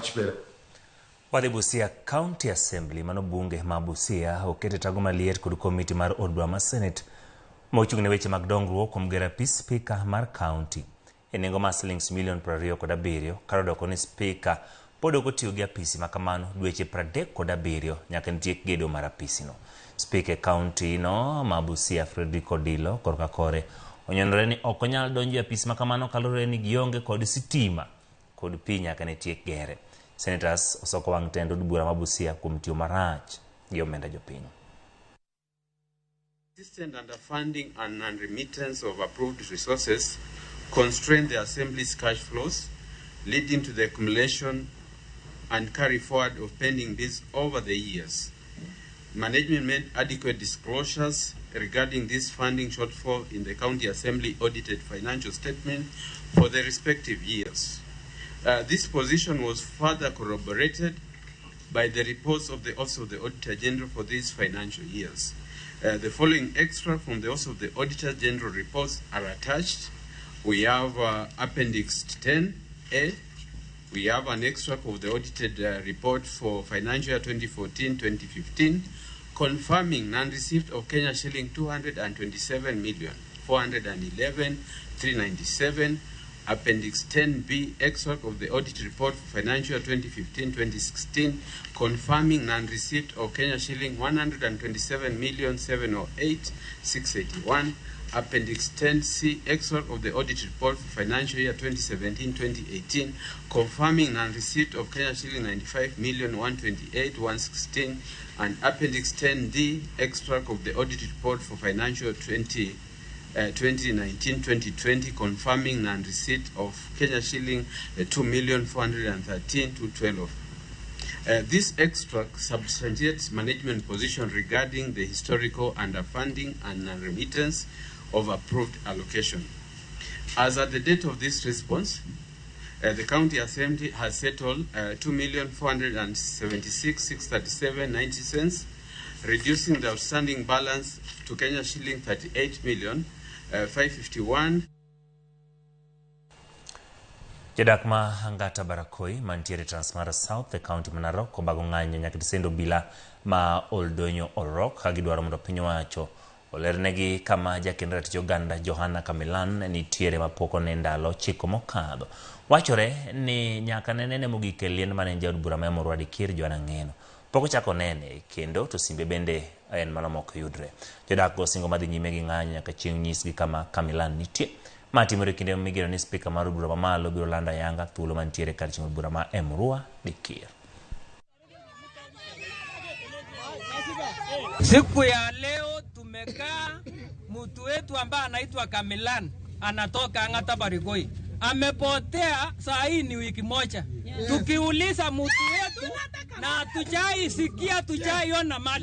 much better. Wadhi Busia County Assembly mano bunge ma Busia okete tago maliet kod komiti mar od bura ma Senate mochung' ne weche mag dongruok kuom gero apis speaker mar county e nengo mar $27,000 kar doko ni speaker pod ok otiyo gi apisi ma kamano dweche 37 nyaka nitiek gedo mar apisino. Speaker county no ma Busia Frederick Odilo korka kore onyonore ni ok onyal donjo e apis ma kamano kalore ni gionge kod sitima kod pi nyaka nitiek gere. Senators osoko wang' tendo od bura ma Busia kuom tiyo marach gi omenda jopiny. Consistent underfunding and non-remittance of approved resources constrain the Assembly's cash flows, leading to the accumulation and carry forward of pending bills over the years. Management made adequate disclosures regarding this funding shortfall in the County Assembly audited financial statement for the respective years. This position was further corroborated by the reports of the Office of the Auditor General for these financial years. The following extract from the Office of the Auditor General reports are attached. We have Appendix 10A. We have an extract of the audited report for financial year 2014-2015, confirming non-receipt of Kenya shilling 227,411,397. Appendix 10B, extract of the audit report for financial year 2015-2016, confirming non-receipt of Kenya shilling 127,708,681. Appendix 10C, extract of the audit report for financial year 2017-2018, confirming non-receipt of Kenya shilling 95,128,116. And Appendix 10D, extract of the audit report for financial year 2019-2020, confirming non-receipt of Kenya shilling 2,413,212. This extract substantiates management position regarding the historical underfunding and non-remittance of approved allocation. As at the date of this response, the County Assembly has settled 2,476,637.90, reducing the outstanding balance to Kenya shilling 38,551,000. Jadak ma Hangata Barakoi mantiere Transmara South, the county Narok obago ng'anyo nyaka tisendo bila ma Oldonyo Orok kagidwaro mondo piny owacho olernegi kama jakend ratich oganda Johana Kamilan nitiere mapoko ne ndalo chiko mokadho. Wachore ni nyaka nene mogik e liend mane jaod bura ma Emurua Dikir Joana Ng'eno pok ochako nene kendo to simbe bende en mano mok yudre. Jodak go singo madhi nyime gi ng'anyo nyaka chieng' nyisgi kama Kamilan nitie. Matimore kinde migero ni speaker mar bura mamalo biro landa yanga thuolo mantiere kar chieng' bura ma Emurua Dikir. Siku ya leo tumekaa, mtu wetu ambaye anaitwa Kamilan anatoka Hangata Barakoi amepotea saa hii ni wiki moja. Tukiuliza mtu wetu na tujaisikia tujaiona mali